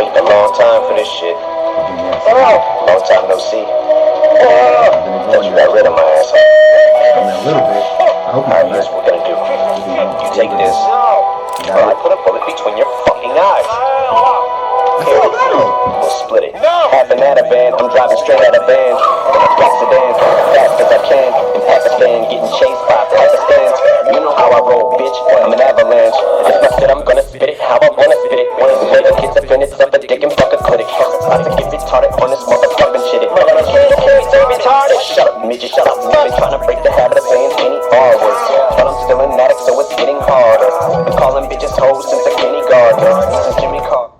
Waiting a long time for this shit. Long time no see. Thought you got rid of my ass. I mean, a little bit. I hope Alright, here's what we're gonna do. You take this, or I put a bullet between your fucking eyes. Here, we'll split it. Half an out of van, I'm driving straight out of van. In a black sedan, fast as I can. In Pakistan, getting chased by Pakistans. You know how I roll, bitch. I'm an avalanche. If I said I'm gonna spit it, how I wanna spit it. When it's later, kids are finished, up a dick and fuck a clinic. About to get retarded on this motherfucking shit. Shut up, midget, shut up. I've been trying to break the habit of saying any R words, but I'm still an addict, so it's getting harder. Been calling bitches hoes since a kindergartner, since Jimmy Carter.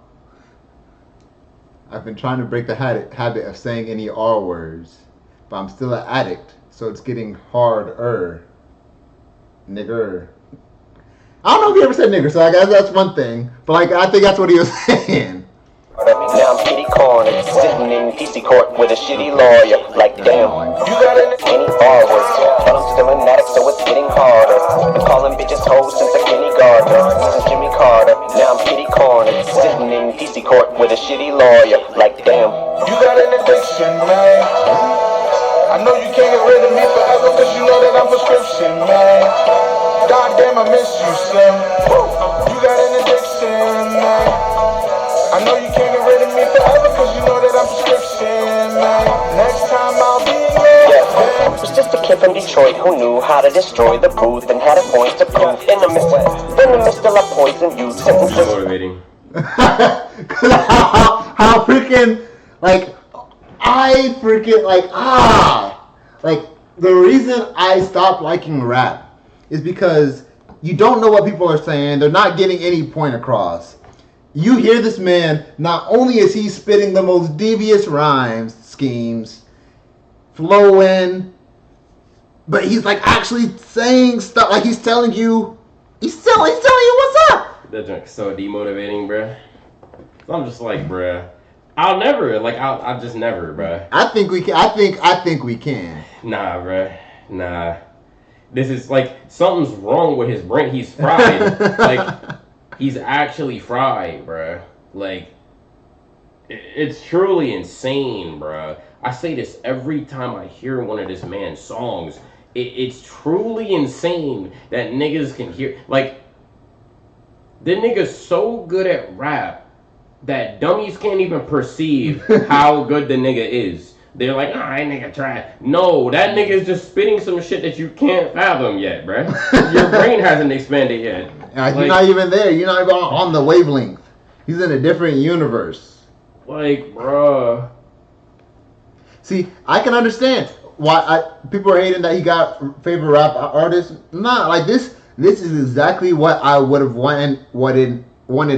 I've been trying to break the habit of saying any R words, but I'm still an addict, so it's getting harder. Nigger. I don't know if he ever said nigger, so I guess that's one thing. But like, I think that's what he was saying. Now I'm kitty cornered, sitting in PC court with a shitty lawyer. Like damn, you got any R words, but I'm still an addict, so it's getting harder. Been calling bitches hoes since a kindergartner, since Jimmy Carter. Now I'm kitty cornered, sitting in PC court with a shitty lawyer. Like damn, you got an addiction, man. I know you can't get rid of me forever, cause you know that I'm prescription, man. Goddamn, I miss you, Slim. You got an addiction, man. I know you can't get rid of me forever, cause you know that I'm prescription, man. Next time I'll be late. yeah. I was just a kid from Detroit who knew how to destroy the booth and had a point to prove. In the midst of I poison you. Motivating. how freaking, like, I freaking, like, the reason I stopped liking rap is because you don't know what people are saying. They're not getting any point across. You hear this man, not only is he spitting the most devious rhymes, schemes, flowing, but he's like actually saying stuff, like he's telling you what's up. That junk's so demotivating, bruh. So I'm just like, bruh, I'll just never, bruh. I think we can. I think we can. Nah, bruh. Nah. This is like, something's wrong with his brain. He's fried. Like, he's actually fried, bruh. Like, it's truly insane, bruh. I say this every time I hear one of this man's songs. It's truly insane that niggas can hear. Like, the nigga's so good at rap that dummies can't even perceive how good the nigga is. They're like, that nigga trash. No, that nigga is just spitting some shit that you can't fathom yet, bruh. Your brain hasn't expanded yet. You're not even there. You're not even on the wavelength. He's in a different universe. Like, bruh. See, I can understand why people are hating that he got favorite rap artist. Nah, like this is exactly what I would have wanted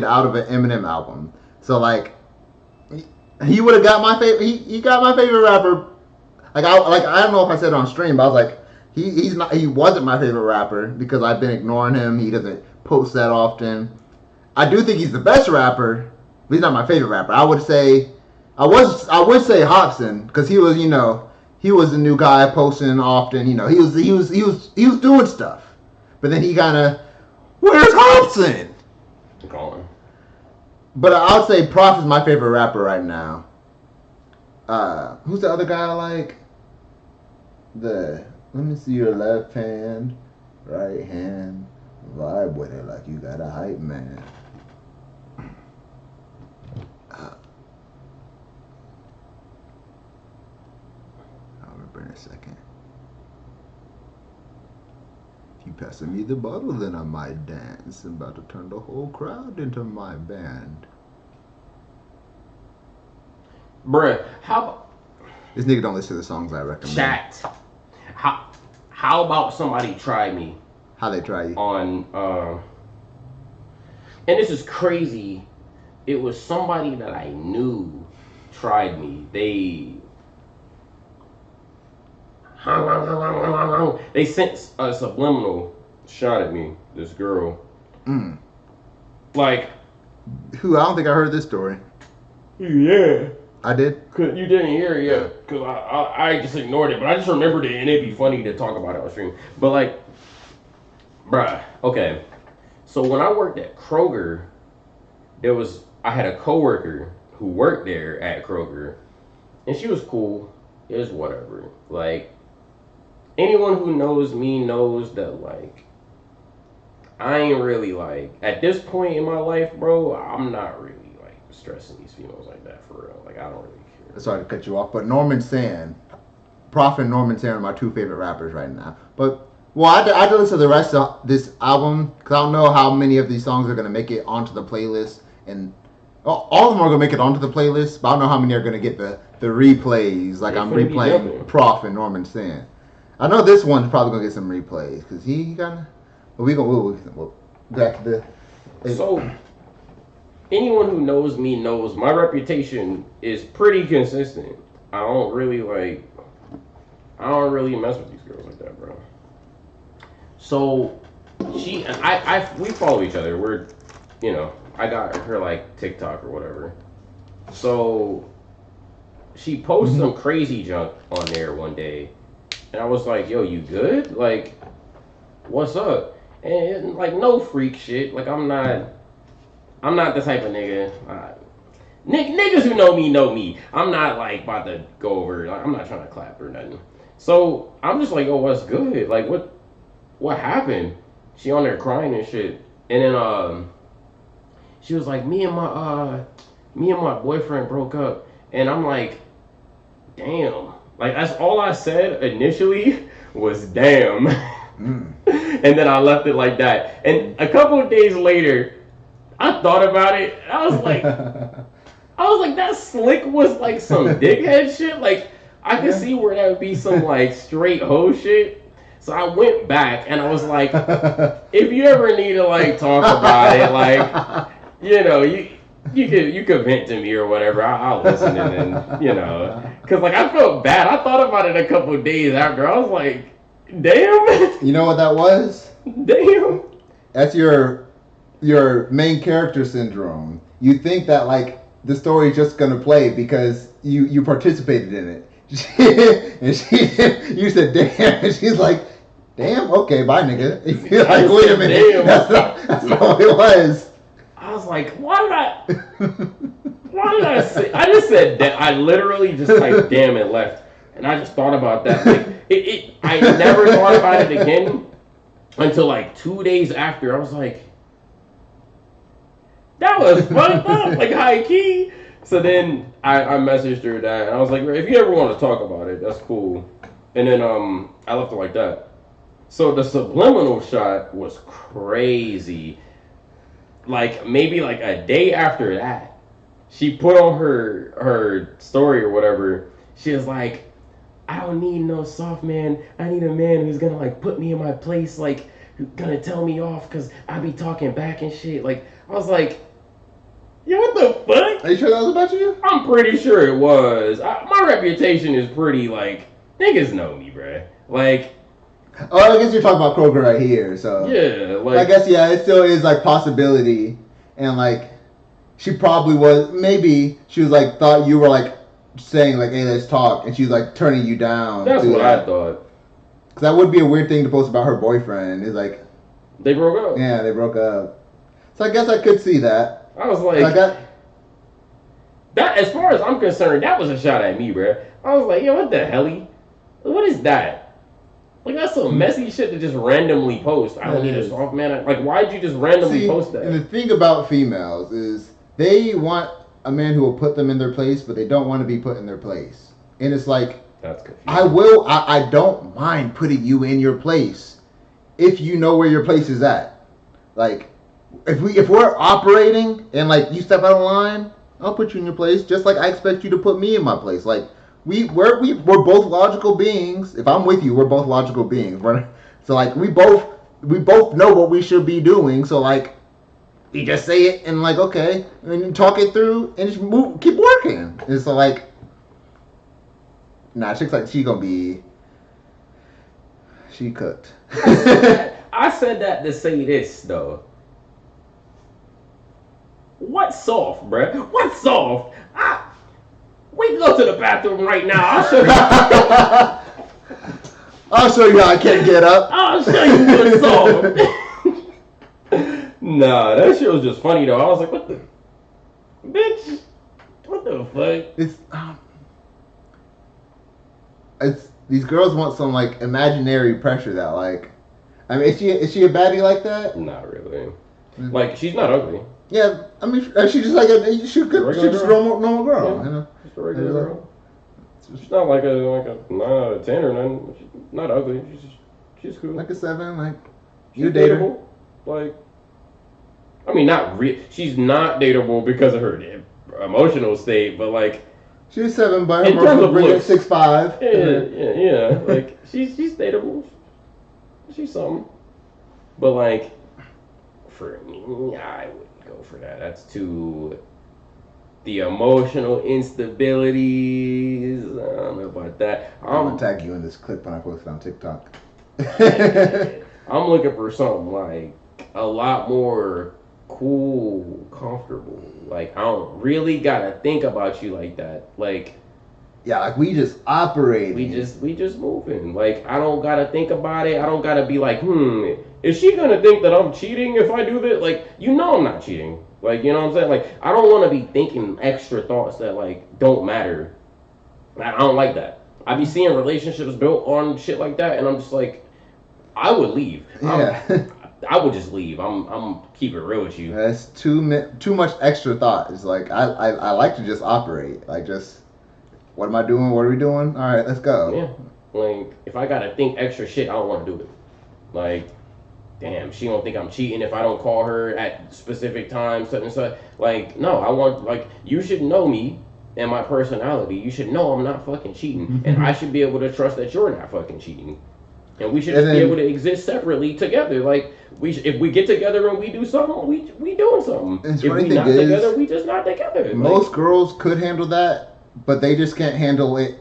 out of an Eminem album. So like, he would have got my favorite. He got my favorite rapper. I don't know if I said it on stream, but I was like, he wasn't my favorite rapper because I've been ignoring him. He doesn't post that often. I do think he's the best rapper, but he's not my favorite rapper. I would say Hobson because he was the new guy posting often. He was doing stuff, but then he kind of, where's Hobson? Gone. But I would say Prof is my favorite rapper right now. Who's the other guy I like? Let me see your left hand, right hand, vibe with it like you got a hype man. I'll remember in a second. If you passing me the bottle, then I might dance. I'm about to turn the whole crowd into my band. Bruh, how... This nigga don't listen to the songs I recommend. Chat. How about somebody try me? How they try you? On, and this is crazy. It was somebody that I knew tried me. They sent a subliminal shot at me, this girl. Like... Who? I don't think I heard this story. Yeah. I did? Cause you didn't hear it yet, because I just ignored it, but I just remembered it, and it'd be funny to talk about it on stream. But like, bruh, okay. So when I worked at Kroger, there was I had a coworker who worked there at Kroger, and she was cool. It was whatever. Like, anyone who knows me knows that, like, I ain't really, like, at this point in my life, bro, I'm not really, like, stressing these females like that for real. Like, I don't really care. Sorry to cut you off, but Norman Sand, Prof and Norman Sand are my two favorite rappers right now. But, well, I did listen to the rest of this album, because I don't know how many of these songs are going to make it onto the playlist. And all of them are going to make it onto the playlist, but I don't know how many are going to get the replays. Like, I'm replaying Prof and Norman Sand. I know this one's probably going to get some replays, because he kind of... But we'll back to the... So, anyone who knows me knows my reputation is pretty consistent. I don't really mess with these girls like that, bro. So, we follow each other. We're, I got her, like, TikTok or whatever. So, she posted some crazy junk on there one day. And I was like, yo, you good? Like, what's up? And, like, no freak shit. Like, I'm not the type of nigga. Niggas who know me. I'm not, like, about to go over. Like, I'm not trying to clap or nothing. So, I'm just like, oh, what's good? Like, what happened? She on there crying and shit. And then, she was like, me and my boyfriend broke up. And I'm like, damn. Like, that's all I said initially was damn. And then I left it like that. And a couple of days later, I thought about it. I was like, that slick was like some dickhead shit. Like, I could see where that would be some like straight hoe shit. So I went back and I was like, if you ever need to like talk about it, like, you could vent to me or whatever. I'll listen and then, because like I felt bad. I thought about it a couple of days after. I was like, damn. You know what that was? Damn. That's your main character syndrome. You think that like the story's just gonna play because you participated in it. You said damn, and she's like, damn, okay, bye nigga. You're like, wait a minute. Damn. That's not what it was. I was like, why did I say? I just said that. I literally just typed damn and left, and I just thought about that. Like, I never thought about it again until like 2 days after. I was like, that was fucked up, like high key. So then I messaged her that, and I was like, if you ever want to talk about it, that's cool. And then I left it like that. So the subliminal shot was crazy. Like maybe like a day after that, she put on her story or whatever. She was like, I don't need no soft man. I need a man who's gonna like put me in my place, like gonna tell me off because I be talking back and shit. Like I was like, yo, what the fuck? Are you sure that was about you? I'm pretty sure it was. My reputation is pretty like niggas know me, bruh. Like. Oh, I guess you're talking about Kroger right here, so Yeah, like I guess it still is like possibility, and like she probably was maybe she was like thought you were like saying like hey let's talk, and she's like turning you down. That's what I thought. Cause that would be a weird thing to post about her boyfriend. Is like they broke up. Yeah, they broke up. So I guess I could see that. I was like, that as far as I'm concerned, that was a shot at me, bruh. I was like, yo, what the hell? What is that? Like, that's some messy shit to just randomly post. I don't need a soft man. Like, why'd you just randomly post that? And the thing about females is they want a man who will put them in their place, but they don't want to be put in their place. And it's like, that's confusing. I don't mind putting you in your place if you know where your place is at. Like, if we're operating and, like, you step out of line, I'll put you in your place just like I expect you to put me in my place. Like, we're both logical beings. If I'm with you, we're both logical beings. So like we both know what we should be doing. So like you just say it and like okay, and you talk it through and just keep working. And so like, chick's like she cooked. I said that to say this though. What's soft, bruh? What's soft? We can go to the bathroom right now. I'll show you. I'll show you how I can't get up. I'll show you what's soft. Nah, that shit was just funny though. I was like, what the? Bitch, what the fuck? It's these girls want some like imaginary pressure that like. I mean, is she a baddie like that? Not really. Like, she's not ugly. Yeah, I mean, she's just like she just normal girl. Yeah. You know, Just a regular girl. She's not like a 9 out of 10 or nothing. She's not ugly. She's cool. like a 7. Like She's you date her. dateable. Like, I mean, she's not dateable because of her emotional state, but like, She's 7, but in her terms of bring looks, 6'5". yeah. Like, she's dateable. She's something. But like, for me, I wouldn't go for that. That's too. The emotional instabilities. I don't know about that. I'm gonna tag you in this clip when I post it on TikTok. I'm looking for something like a lot more cool, comfortable. Like, I don't really gotta think about you like that. Like, Yeah, like we just operate. we just moving. Like, I don't gotta think about it. I don't gotta be like, is she gonna think that I'm cheating if I do this? Like, you know I'm not cheating. Like, you know what I'm saying? Like, I don't want to be thinking extra thoughts that like don't matter. I don't like that. I be seeing relationships built on shit like that, and I'm just like, I would leave. Yeah. I would just leave. I'm keep it real with you. That's too much extra thought. It's like I like to just operate. Like just, what am I doing? What are we doing? All right, let's go. Yeah. Like, if I gotta think extra shit, I don't want to do it. Like, damn, she don't think I'm cheating if I don't call her at specific times, such and such. Like, no, I want, like, you should know me and my personality. You should know I'm not fucking cheating, and I should be able to trust that you're not fucking cheating. And we should just be able to exist separately together. Like, if we get together and we do something, we doing something. If we not together, we just not together. Most girls could handle that, but they just can't handle it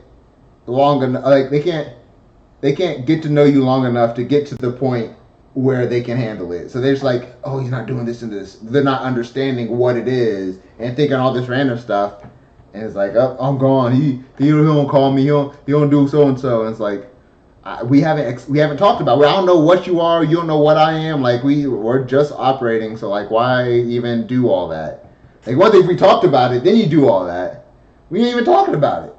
long enough. Like they can't get to know you long enough to get to the point where they can handle it. So they're just like, oh, he's not doing this and this. They're not understanding what it is and thinking all this random stuff. And it's like, oh, I'm gone. He don't call me. He don't do so and so. And it's like, we haven't talked about it. I don't know what you are. You don't know what I am. Like we're just operating. So like, why even do all that? Like one thing, if we talked about it, then you do all that. We ain't even talking about it.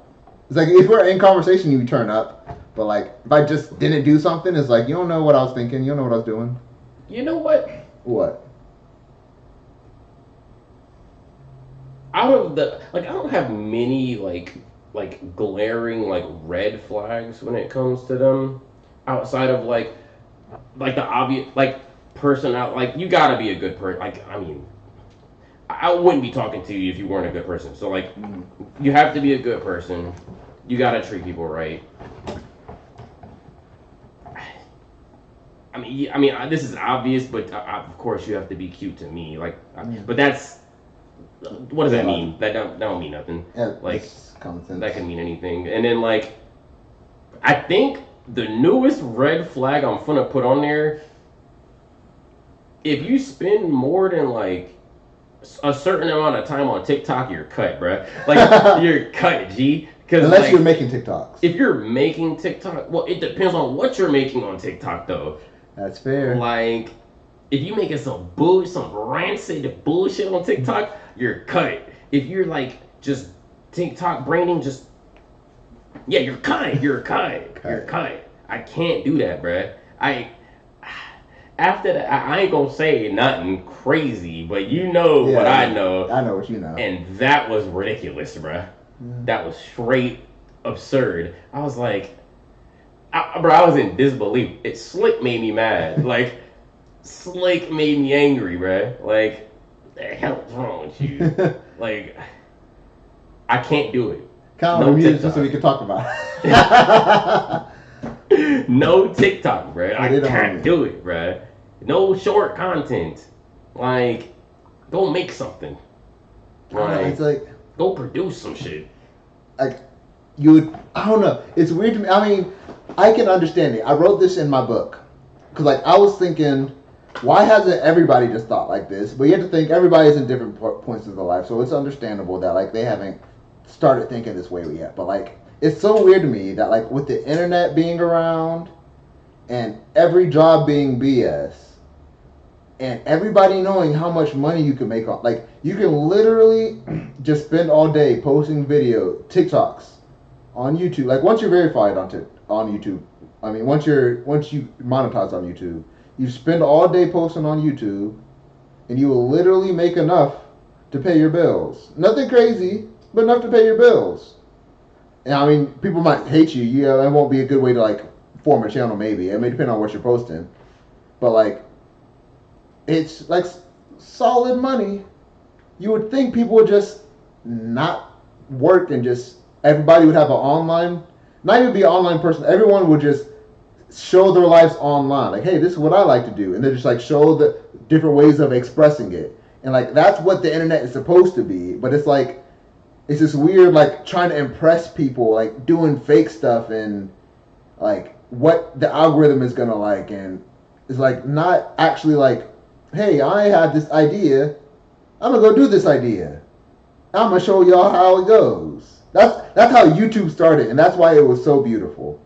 It's like if we're in conversation, you turn up. But like, if I just didn't do something, it's like you don't know what I was thinking. You don't know what I was doing. You know what? What? Out of the I don't have many like glaring like red flags when it comes to them. Outside of like the obvious like personality, like you gotta be a good person. Like I mean, I wouldn't be talking to you if you weren't a good person. So like, you have to be a good person. You gotta treat people right. I mean, this is obvious, but of course you have to be cute to me. Like, but that's what does that mean? That don't mean nothing. Yeah, like common sense. That can mean anything. And then like, I think the newest red flag I'm gonna put on there. If you spend more than like a certain amount of time on TikTok, you're cut, bruh. Like you're cut, G. Unless like, you're making TikToks. If you're making TikTok, well, it depends on what you're making on TikTok, though. That's fair. Like, if you making some rancid bullshit on TikTok, you're cut. If you're like just TikTok branding, you're cut. You're cut. You're cut. I can't do that, bruh. After that, I ain't gonna say nothing crazy, but you know what I know. I know what you know. And that was ridiculous, bruh. That was straight absurd. I was like, I was in disbelief. Slick made me mad. Like, Slick made me angry, bruh. Like, the hell's wrong with you? Like, I can't do it. Count on music just so we can talk about it. No TikTok, bruh. I can't do it, bruh. No short content. Like, go make something. Like, it's like, go produce some shit. Like, I don't know. It's weird to me. I mean, I can understand it. I wrote this in my book. Because, like, I was thinking, why hasn't everybody just thought like this? But you have to think everybody's in different points of their life. So it's understandable that, like, they haven't started thinking this way yet. But, like, it's so weird to me that, like, with the internet being around and every job being BS and everybody knowing how much money you can make on, like, you can literally just spend all day posting video TikToks on YouTube. Like, once you're verified on YouTube, I mean, once you monetize on YouTube, you spend all day posting on YouTube, and you will literally make enough to pay your bills. Nothing crazy, but enough to pay your bills. And I mean, people might hate you. Yeah, that won't be a good way to like form a channel. Maybe it may depend on what you're posting, but like, it's like solid money. You would think people would just not work and just everybody would have an online, not even be an online person. Everyone would just show their lives online. Like, hey, this is what I like to do, and they just like show the different ways of expressing it. And like, that's what the internet is supposed to be. But it's like, it's this weird like trying to impress people, like doing fake stuff and like what the algorithm is gonna like, and it's like not actually like, hey, I had this idea, I'm gonna go do this idea, I'm gonna show y'all how it goes. That's how YouTube started, and that's why it was so beautiful.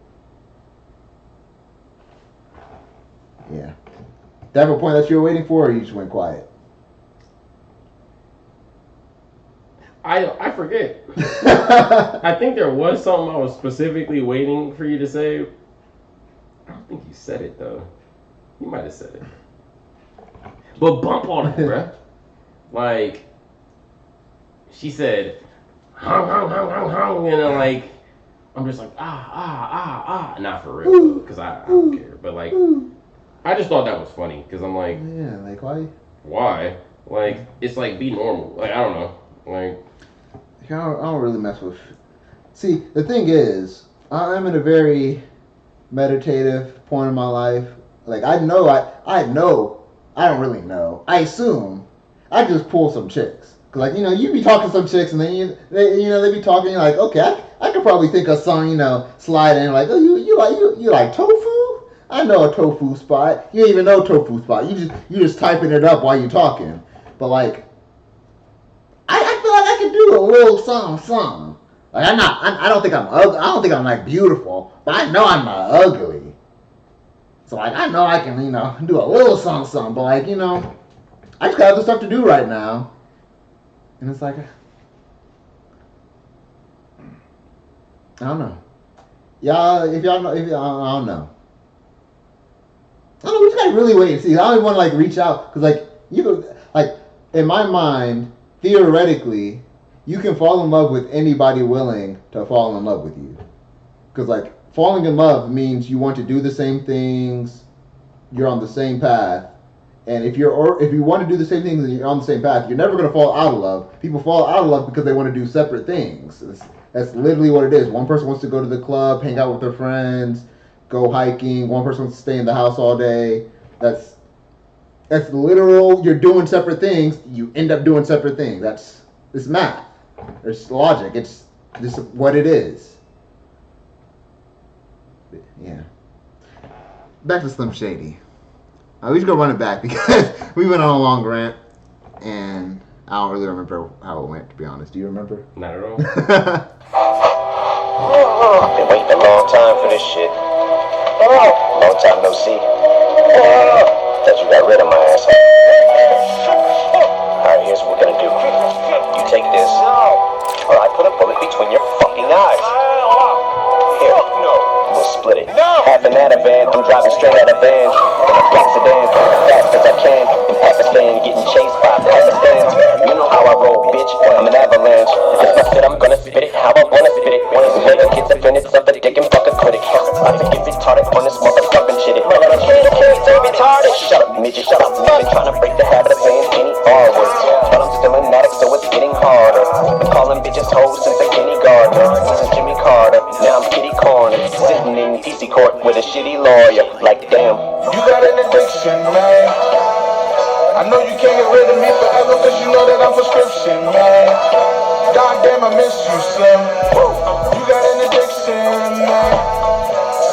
Yeah. Did I have a point that you were waiting for, or you just went quiet? I forget. I think there was something I was specifically waiting for you to say. I don't think you said it though. You might have said it. But bump on it, bruh. Like, she said, hung, and then like, I'm just like, not for real, because I don't care. But like, I just thought that was funny, because I'm like, yeah, like why? Why? Like, it's like, be normal. Like, I don't know. Like, I don't really mess with. See, the thing is, I'm in a very meditative point in my life. Like, I know, I don't really know. I assume I just pull some chicks. Cause like, you know, you be talking to some chicks, and then they be talking. You're like, okay, I could probably think of some, slide in like, oh, you like tofu? I know a tofu spot. You don't even know tofu spot. You just typing it up while you're talking. But like, I feel like I could do a little something. Like, I don't think I'm ugly. I don't think I'm like beautiful, but I know I'm not ugly. So like, I know I can, do a little something. But like, I just got other stuff to do right now. And it's like, I don't know. Y'all, if y'all know, I don't know. I don't know, we just gotta really wait and see. I don't even want to like reach out, because like, in my mind, theoretically, you can fall in love with anybody willing to fall in love with you. Because like, falling in love means you want to do the same things, you're on the same path. And if you want to do the same things and you're on the same path, you're never going to fall out of love. People fall out of love because they want to do separate things. That's literally what it is. One person wants to go to the club, hang out with their friends, go hiking. One person wants to stay in the house all day. That's literal. You're doing separate things. You end up doing separate things. It's math. It's logic. It's just what it is. Yeah. Back to Slim Shady. We just gonna run it back because we went on a long rant, and I don't really remember how it went, to be honest. Do you remember? Not at all. I've been waiting a long time for this shit. Long time no see. Thought you got rid of my ass. Alright, here's what we're gonna do. You take this, or I put a bullet between your fucking eyes. Here, we'll split it. Half an Ativan, I'm driving straight out of van. In a black sedan, fast as I can. In Pakistan, getting chased by Pakistans. You know how I roll, bitch. I'm an avalanche. If I said I'm gonna spit it, how I wanna spit it. Wanna spit it, kids offended, suck a dick and fuck a critic. I get retarded on this motherfucking shit. Retarded. Shut up, midget, shut up. I've been trying to break the habit of saying any R words, but I'm still an addict, so it's getting harder. I'm calling bitches hoes since a kindergartner. Since Jimmy Carter, now I'm kitty corner. Sitting in DC court with a shitty lawyer. Like, damn. You got an addiction, man. I know you can't get rid of me forever, cause you know that I'm prescription, man. Goddamn, I miss you, Slim. You got an addiction, man.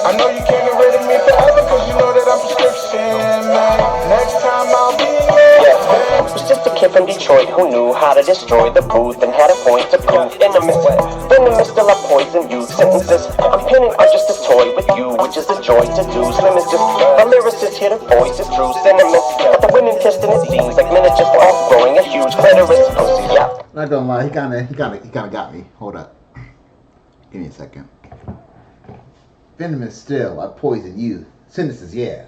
I know you can't get rid of me forever, cause you know that I'm prescription, man. Next time I'll be Yeah, it was just a kid from Detroit who knew how to destroy the booth and had a point to prove. Venomous still I poison you. Sentences I'm pinning are just a toy with you, which is a joy to do. Slim is just a lyricist here to voice his true sentiments. But the winning test and it seems like miniatures for growing a huge clitoris. Pussy, yeah. Not gonna lie, he kinda got me. Hold up. Give me a second. Venomous still, I poison you. Sentences, yeah.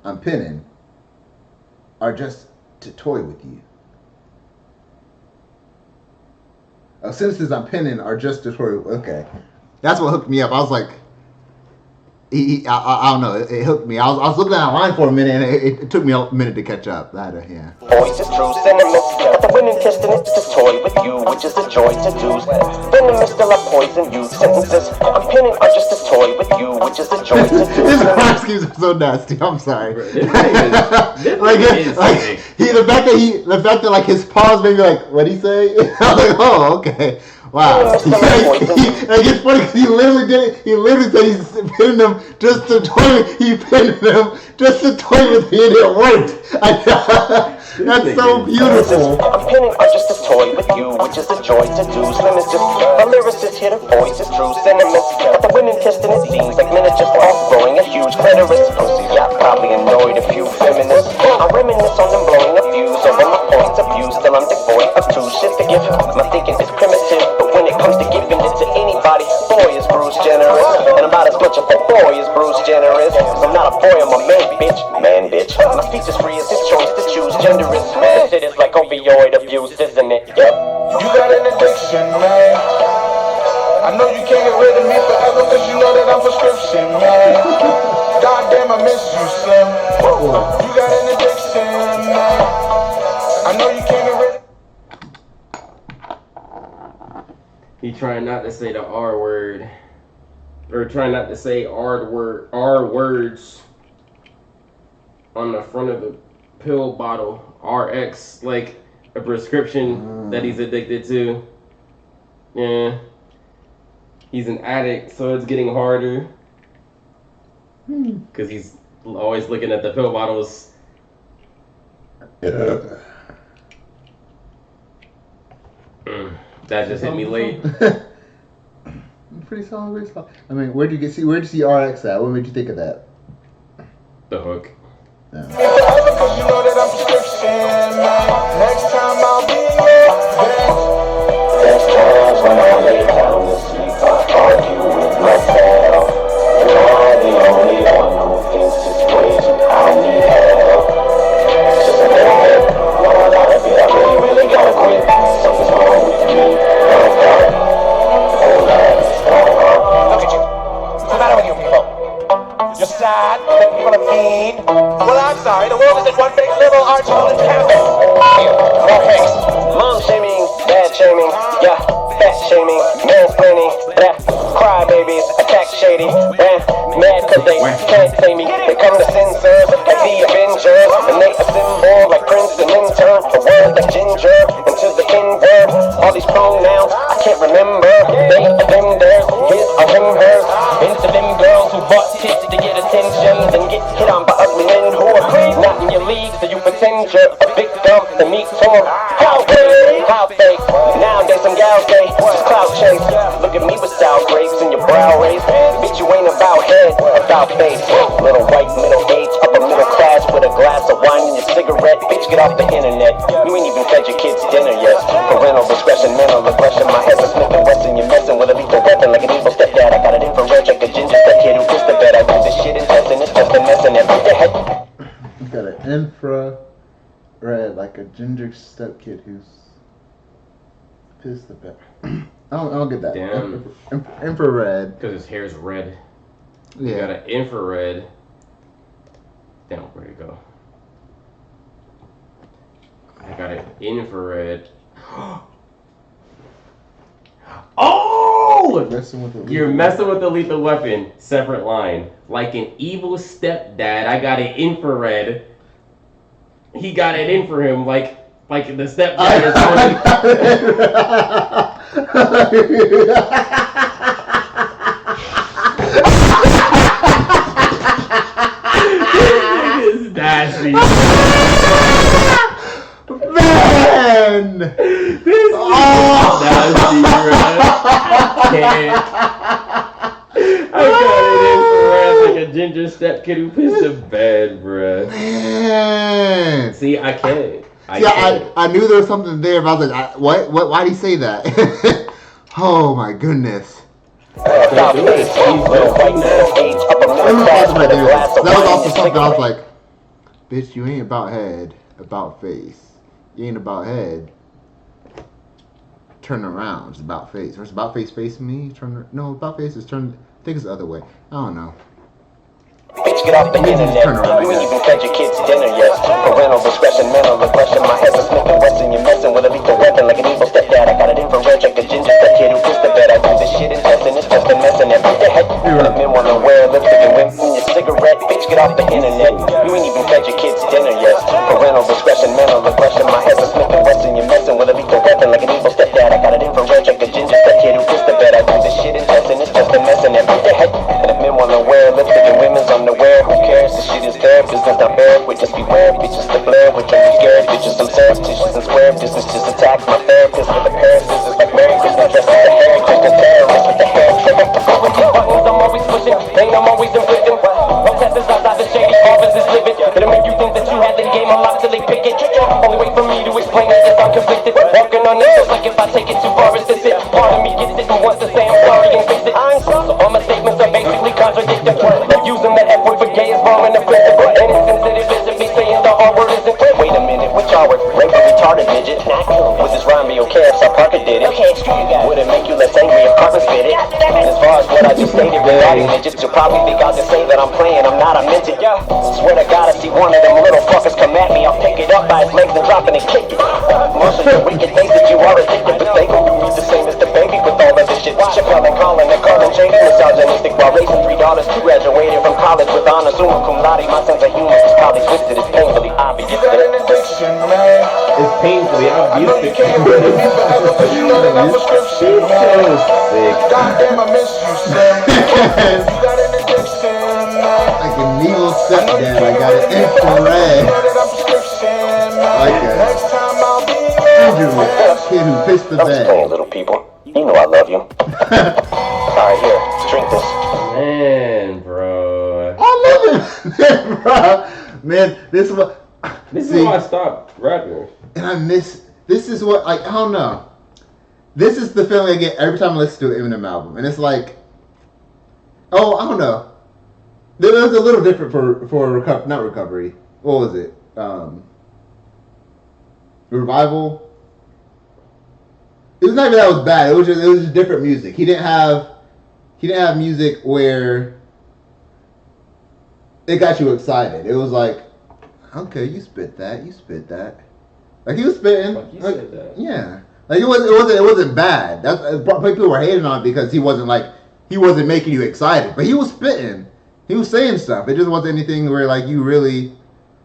I'm pinning are just to toy with you. Sentences I'm pinning are just to toy with. Okay. That's what hooked me up. I was like, I don't know. It hooked me. I was looking at a line for a minute, and it took me a minute to catch up. Yeah. Voice is true sentiments. But the winning test and it's just toy with you, which is a joy to do. Venomous still I poison you. Sentences I'm pinning are just a toy with you, which is a joy to do. His rhyme schemes are so nasty. I'm sorry. The fact that like his pause made me like, what'd he say? I was like, oh, okay. Wow. Like, it's funny because he literally did it. He literally said he's pinning them just to toy. He pinned them just to toy with me, and it worked. That's so beautiful. I'm pinning are just a toy with you, which is a joy to do. Slim is just a lyricist here to voice his true sentiments. But the winning test and it seems like miniatures for growing a huge clitoris. Pussy, yeah, probably annoyed a few feminists. I reminisce on them blowing a fuse over my points of view. Still I'm devoid of two shit to give. My thinking is primitive, but when it comes to giving it to anybody, boy is Bruce generous. And I'm about as much of a boy as Bruce generous. Cause I'm not a boy, I'm a man bitch. My speech is free as his choice to choose gender. Man, shit is like opioid abuse, isn't it? Yep. You got an addiction, man. I know you can't get rid of me forever, cause you know that I'm prescription, man. Goddamn, I miss you, Slim. You got an addiction, man. I know you can't get rid of He trying not to say the R word. Or trying not to say R words on the front of the pill bottle. RX, like a prescription that he's addicted to. Yeah. He's an addict, so it's getting harder. Because he's always looking at the pill bottles. That just hit me late. Pretty solid. I mean, where'd you see RX at? What made you think of that? The hook. Yeah. forever, cause you know that I'm prescription, man. Next time I'll be your best. There's times when I lay down to sleep, I argue with myself. You're the only one who thinks it's crazy. I need help. Just a little bit. No, I gotta be. I really gotta quit. Something's wrong with me. Hold up. Look at you. What's the matter with you people? You're sad? People are mean? Well, I'm sorry. The world isn't one big little archhole in canvas. Here, more face. Mom shaming, dad shaming, yeah, fat shaming, mansplaining, cry babies, attack shady, mad cause they can't say me. They come to censor and the avengers, and they assemble like Prince and intern, a word like ginger, into the N-word. All these pronouns I can't remember. They are them theirs, his or him hers. Into them girls who bought tits to get attention, then get hit on by ugly men who are not in your league, so you pretend you're a victim to meet someone. How fake, how fake. Nowadays some gals say just clout chase. Look at me with sour grapes in your brow raised. Bitch, you ain't about head, about face. Little white middle age, upper middle class with a glass of wine and your cigarette. Bitch, get off the internet. You ain't even fed your kids dinner yet. Parental discretion, mental aggression. My head's a Smith and Wesson. You're messing with a lethal weapon like an evil stepdad. I got it infrared like a ginger step kid who pissed the bed. I do this shit in testing, it's just a mess and every head. Got an infrared, like a ginger step kid who's pissed the bed. I don't get that. Damn. Infrared. Because his hair's red. Yeah. You got an infrared. Damn, where'd it go? I got an infrared. Oh! You're messing with the lethal weapon. Separate line. Like an evil stepdad, I got an infrared. He got it in for him, like the stepdad is nasty. Man! man. This Oh. nasty, bro. I got it in for ass like a ginger step kid who pissed the bed, bro. Man. See, I can't. I knew there was something there, but I was like, what? Why'd he say that? Oh my goodness. Stop face, little white man, age up a middle class with a glass of That was wine also and something I was cigarette. like, bitch, you ain't about head, about face. You ain't about head. Turn around. It's about face. Or it's about face facing me. No, about face is turn. I think it's the other way. I don't know. Bitch, get off the internet. You ain't even fed your kids dinner yet. Parental discretion, mental aggression. My head's a Smith and Wesson. You're messing with a lethal weapon like an evil stepdad. I got it infrared like a ginger step kid who pissed the bed. I do this shit in testing. It's just a mess and what the heck? Men wanna wear lipstick and women in your cigarette. Bitch, get off the internet. You ain't even fed your kids dinner yet. Parental discretion, mental aggression. My head's a Smith and Wesson. You're messing with a lethal weapon like an evil stepdad. I got it infrared like a ginger step kid who pissed the bed. I do this shit in testing. It's just a mess and what the heck? And if men wanna wear lipstick and women's underwear, who cares? This shit is their business, not fair. We just beware, bitches to blare. We can't be scared, bitches some surreptitious and square. Business just attack my therapist with a pair of scissors like Merry Christmas. Dressed with the hair, just a terrorist with the hair trigger. With these buttons, I'm always pushing, and I'm always inflicting. Protesters outside the shady office is living. It'll make you think that you had the game unlocked till they pick it. Only wait for me to explain it as I'm conflicted. Walking on this just like if I take it too far, it's this it. Part of me gets it and wants to say I'm sorry and fix it. I ain't so all my statements are basically contradictory. Using the F word for gay is wrong and offensive. And insensitive isn't me saying the R word isn't. Wait a minute, which R word? Rape a retarded midget. Would this rhyme be okay if South Parker did it? Okay, screw you guys. Would it make you less angry if Cartman spit it? As far as what I just stated regarding midgets, you'll probably think I'll just say that I'm playing. I'm not, I meant it. Yeah. Swear to God, I see one of them little fuckers come at me. I'll pick it up by his legs and drop it and kick it. Most of the wicked things that you are addicted, but they gon' do me the same as the baby with all of this shit. Chappelle and Colin and Carlin shady, misogynistic while raising 3 daughters. 2 graduated from college with honors, summa cum laude. My sense of humor is probably twisted. It's painfully obvious. You got an addiction, man. It's painfully I know you obvious. can't get rid of me forever, cause you know that I'm prescription, man. Sick. Goddamn, I miss you, son. You got an addiction, man. Like an evil I know you stepdad. I can't got get it rid of me forever, you infrared. know that I'm prescription, man. Like a Next time I'll be Andrew, around. kid who pissed the I'm just playing, bed. little people. You know I love you. Alright, here, drink this. Man, bro. I love it, bro. Man, this is what. This See, is why I stopped rapping. and I miss. This is what I don't know. This is the feeling I get every time I listen to an Eminem album, and it's like, oh, I don't know. It was a little different for not recovery. What was it? Revival. It was not even that it was bad. It was just different music. He didn't have music where it got you excited. It was like, okay, you spit that. Like he was spitting. Like you said that. Yeah. Like it wasn't bad. That's people were hating on it because he wasn't making you excited. But he was spitting. He was saying stuff. It just wasn't anything where like you really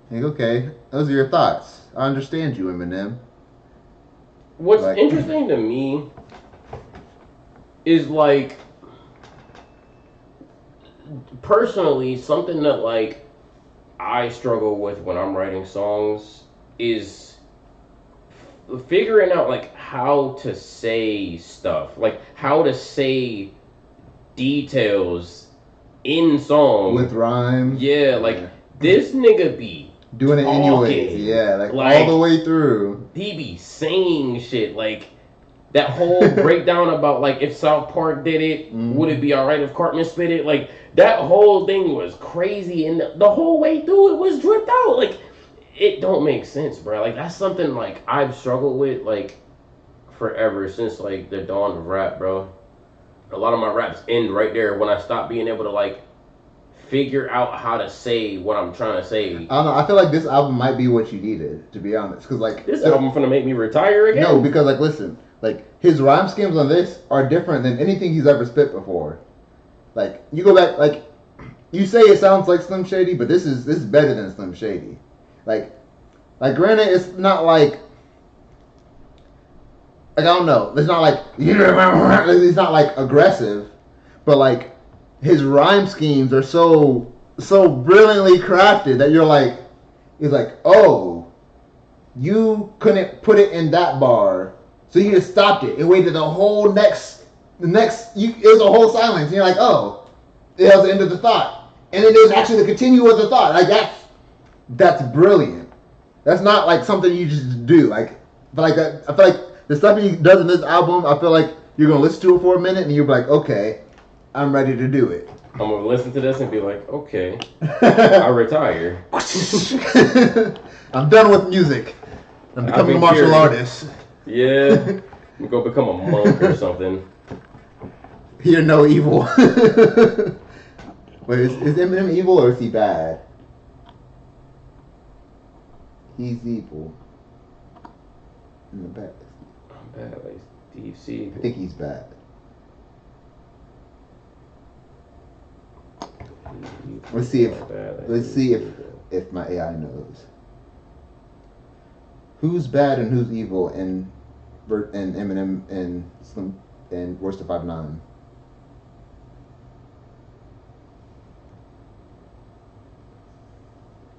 like, okay, those are your thoughts. I understand you, Eminem. What's Like- interesting to me is like personally something that like I struggle with when I'm writing songs is figuring out like how to say stuff, like how to say details in songs With rhymes. Yeah, like Yeah. this nigga be Doing it anyways. talking. Yeah, like Like- all the way through. he be saying shit like that whole breakdown about like if South Park did it, would it be alright if Cartman spit it? Like that whole thing was crazy, and the whole way through it was dripped out. Like it don't make sense, bro. Like that's something like I've struggled with like forever since like the dawn of rap, bro. A lot of my raps end right there when I stop being able to like figure out how to say what I'm trying to say. I don't know. I feel like this album might be what you needed, to be honest. Because like This album finna make me retire again. No, because like listen, like his rhyme schemes on this are different than anything he's ever spit before. Like you go back, like you say it sounds like Slim Shady, but this is better than Slim Shady. Like granted, it's not like I don't know. It's not like it's not like aggressive, but like his rhyme schemes are so brilliantly crafted that you're like, it's like, oh, you couldn't put it in that bar, so you just stopped it and waited the whole next. It was a whole silence. And you're like, oh, it was the end of the thought, and it is actually the continue of the thought. Like that's brilliant. That's not like something you just do. Like, but like I feel like the stuff he does in this album, I feel like you're gonna listen to it for a minute and you're like, okay, I'm ready to do it. I'm gonna listen to this and be like, okay, I retire. I'm done with music. I'm becoming a martial artist. Yeah, I'm gonna become a monk or something. Hear no evil. Wait, is Eminem evil or is he bad? He's evil. In the back. I'm bad, like Steve Seagal. I think he's bad. Let's see if my AI knows. Who's bad and who's evil in Eminem and Slim and Royce da 5'9"?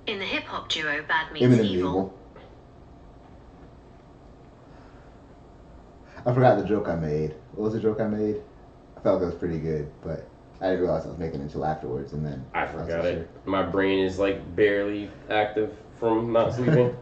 In the hip-hop duo Bad Meets Eminem's Evil. evil. I forgot the joke I made. What was the joke I made? I felt it was pretty good, but I didn't realize I was making it until afterwards, and then I forgot it. My brain is like barely active from not sleeping.